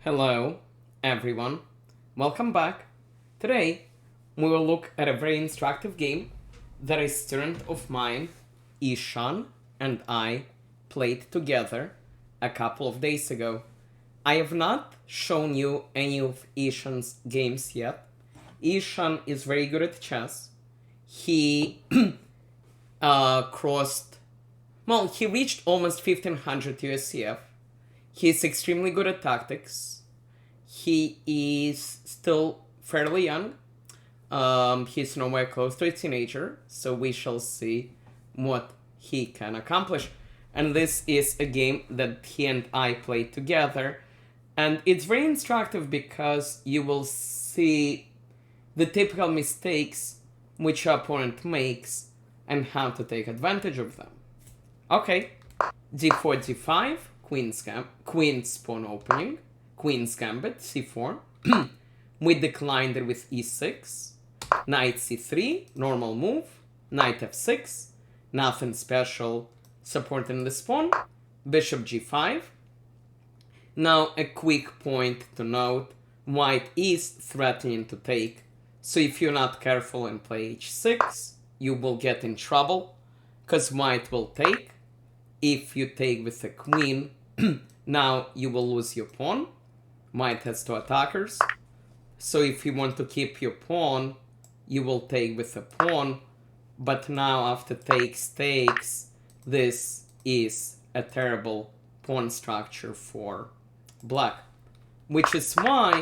Hello, everyone. Welcome back. Today, we will look at a very instructive game that a student of mine, Ishan, and I played together a couple of days ago. I have not shown you any of Ishan's games yet. Ishan is very good at chess. He he reached almost 1500 USCF. He's extremely good at tactics. He is still fairly young. He's nowhere close to a teenager, so we shall see what he can accomplish. And this is a game that he and I played together. And it's very instructive because you will see the typical mistakes which your opponent makes and how to take advantage of them. Okay, d4, d5, queen's pawn opening, queen's gambit, c4. We declined it with e6, knight c3, normal move, knight f6, nothing special supporting this pawn, bishop g5. Now a quick point to note, white is threatening to take, so if you're not careful and play h6, you will get in trouble, because white will take. If you take with the queen, now you will lose your pawn. White has two attackers. So if you want to keep your pawn, you will take with the pawn. But now after takes, this is a terrible pawn structure for black. Which is why,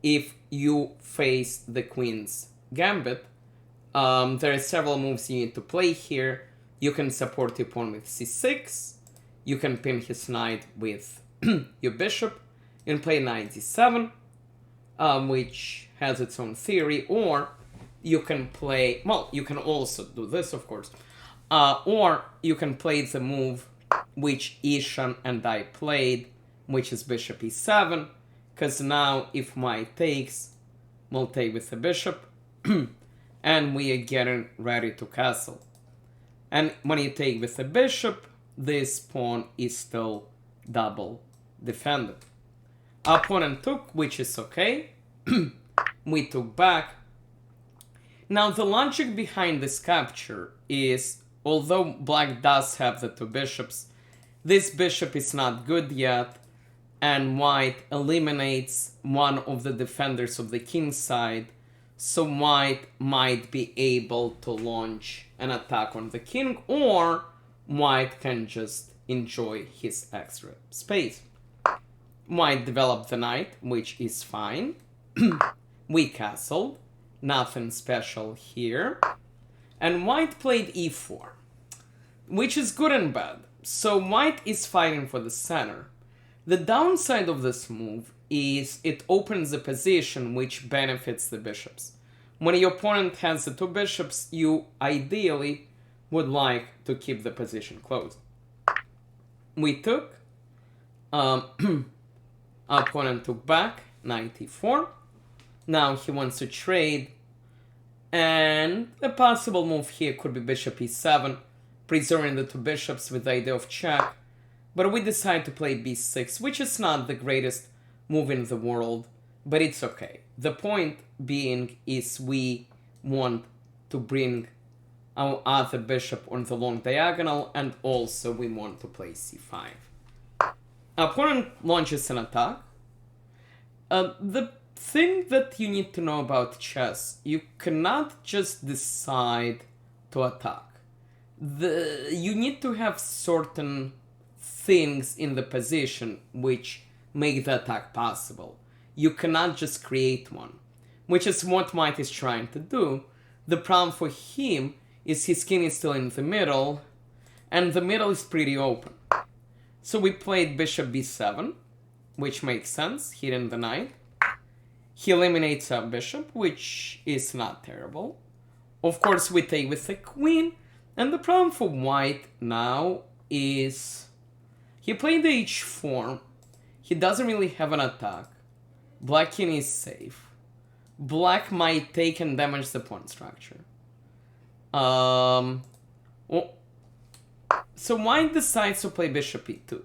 if you face the queen's gambit, there are several moves you need to play here. You can support your pawn with c6. You can pin his knight with your bishop. You can play knight d7, which has its own theory. Or you can play, well, you can also do this, of course. Or you can play the move which Ishan and I played, which is bishop e7. Because now if white takes, we'll take with the bishop. And we are getting ready to castle. And when you take with the bishop, this pawn is still double defended. Our opponent took, which is okay. We took back. Now the logic behind this capture is, although black does have the two bishops, this bishop is not good yet, and white eliminates one of the defenders of the king side, so white might be able to launch an attack on the king, or white can just enjoy his extra space. White developed the knight, which is fine. We castled, nothing special here. And white played e4, which is good and bad. So white is fighting for the center. The downside of this move is it opens a position which benefits the bishops. When your opponent has the two bishops, you ideally would like to keep the position closed. We took, our opponent took back, knight e4. Now he wants to trade, and a possible move here could be bishop e7, preserving the two bishops with the idea of check. But we decide to play b6, which is not the greatest move in the world, but it's okay. The point being is we want to bring our other bishop on the long diagonal, and also we want to play c5. Our opponent launches an attack. The thing that you need to know about chess, you cannot just decide to attack. You need to have certain things in the position which make the attack possible. You cannot just create one, which is what white is trying to do. The problem for him is his king is still in the middle, and the middle is pretty open. So we played bishop b7, which makes sense, hitting the knight. He eliminates our bishop, which is not terrible. Of course, we take with the queen, and the problem for white now is he played the h4. He doesn't really have an attack. Black king is safe. Black might take and damage the pawn structure. So white decides to play bishop e2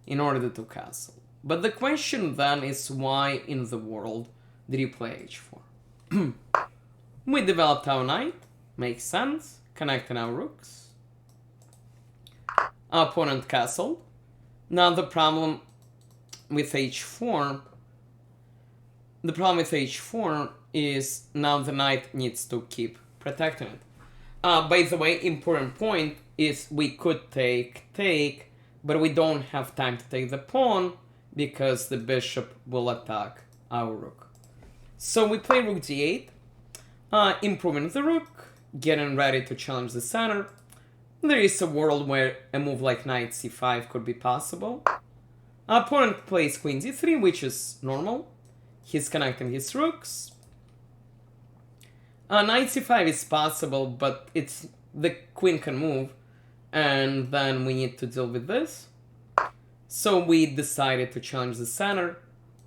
in order to castle. But the question then is, why in the world did you play h4? We developed our knight, makes sense, connecting our rooks. Our opponent castled. Now the problem with h4 is now the knight needs to keep protecting it. By the way, important point is we could take, but we don't have time to take the pawn because the bishop will attack our rook. So we play rook d8, improving the rook, getting ready to challenge the center. There is a world where a move like knight c5 could be possible. Our opponent plays queen d3, which is normal. He's connecting his rooks. Knight c5 is possible, but it's the queen can move, and then we need to deal with this. So we decided to challenge the center,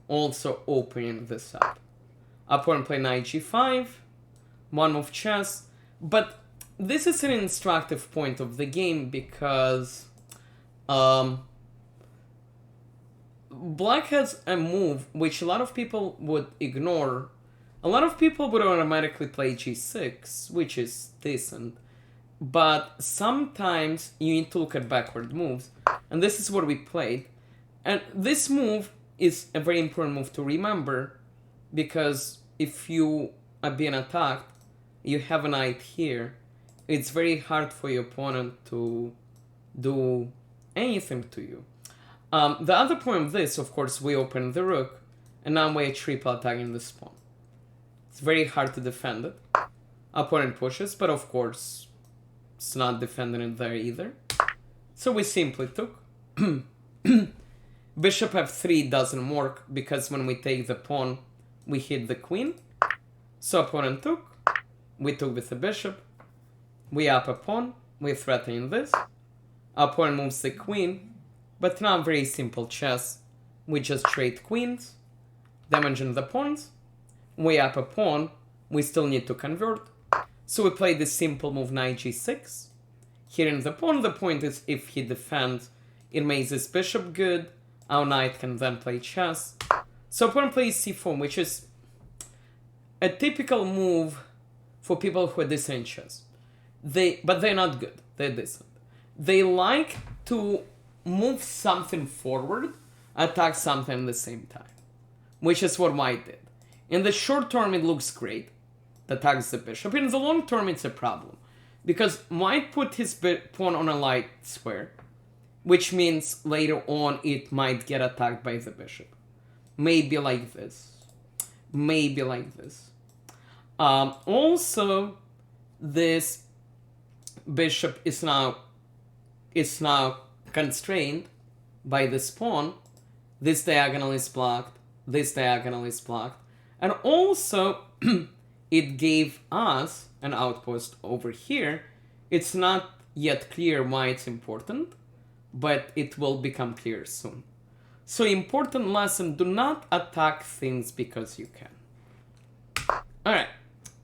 also opening this up. Our opponent played knight g5, one move chess, but this is an instructive point of the game because black has a move which a lot of people would ignore. A lot of people would automatically play g6, which is decent, but sometimes you need to look at backward moves, and this is what we played. And this move is a very important move to remember, because if you are being attacked, you have a knight here, it's very hard for your opponent to do anything to you. The other point of this, of course, we open the rook, and now we're triple attacking this pawn. It's very hard to defend it. Opponent pushes, but of course, it's not defending it there either. So we simply took. Bishop f3 doesn't work, because when we take the pawn, we hit the queen. So opponent took. We took with the bishop. We up a pawn. We're threatening this. Our opponent moves the queen. But now very simple chess. We just trade queens, damaging the pawns. We up a pawn. We still need to convert. So we play this simple move knight g6. Hitting the pawn. The point is, if he defends, it makes this bishop good. Our knight can then play chess. So opponent plays c4, which is a typical move for people who are decent in chess. But they're not good. They're decent. They like to move something forward, attack something at the same time, which is what white did. In the short term, it looks great. Attacks the bishop. In the long term, it's a problem, because white put his pawn on a light square, which means later on it might get attacked by the bishop. Maybe like this. Maybe like this. Also, this bishop is now constrained by this pawn. This diagonal is blocked. This diagonal is blocked. And also, it gave us an outpost over here. It's not yet clear why it's important, but it will become clear soon. So important lesson, do not attack things because you can. Alright,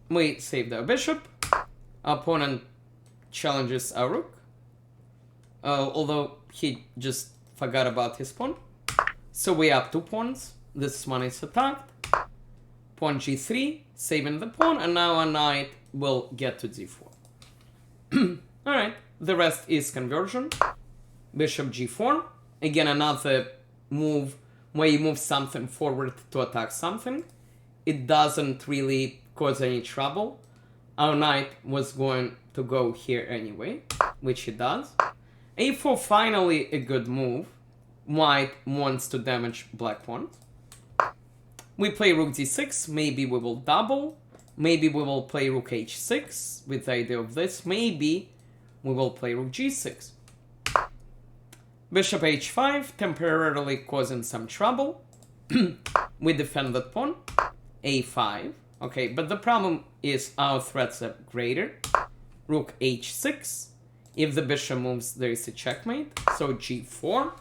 we saved our bishop. Our opponent challenges our rook. Although he just forgot about his pawn. So we have 2 pawns. This one is attacked. Pawn g3, saving the pawn, and now our knight will get to d4. Alright, the rest is conversion. Bishop g4. Again, another move where you move something forward to attack something. It doesn't really cause any trouble. Our knight was going to go here anyway, which it does. a4, finally a good move. White wants to damage black pawns. We play rook d6, maybe we will double. Maybe we will play rook h6 with the idea of this. Maybe we will play rook g6. Bishop h5, temporarily causing some trouble. We defend that pawn. a5. Okay, but the problem is our threats are greater. Rook h6. If the bishop moves, there is a checkmate. So g4.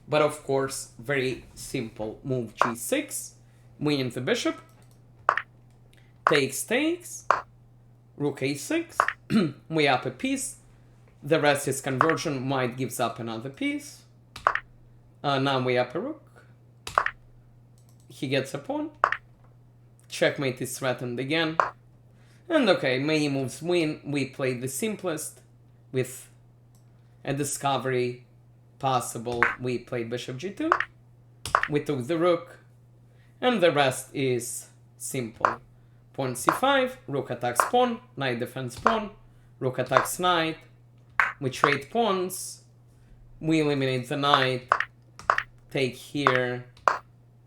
But of course, very simple move g6. Winning the bishop. Takes. Rook a6. We up a piece. The rest is conversion. White gives up another piece. Now we up a rook. he gets a pawn. Checkmate is threatened again. And okay, many moves win. We played the simplest with a discovery possible. We played bishop g2. We took the rook. And the rest is simple. Pawn c5, rook attacks pawn, knight defends pawn, rook attacks knight. We trade pawns. We eliminate the knight. Take here.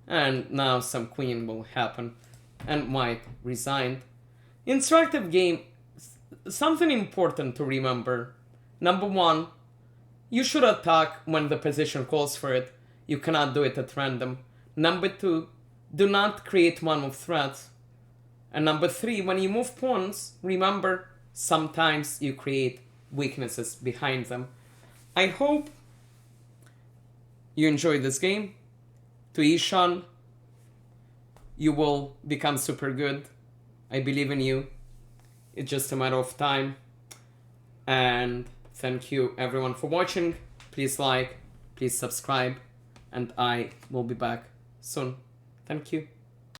And now some queen will happen. And white resigned. Instructive game, something important to remember. Number one, you should attack when the position calls for it. You cannot do it at random. Number two, do not create one-move threats. And number three, when you move pawns, remember, sometimes you create weaknesses behind them. I hope you enjoyed this game. To Ishan, you will become super good. I believe in you. It's just a matter of time. And thank you everyone for watching. Please like, please subscribe, and I will be back soon. Thank you.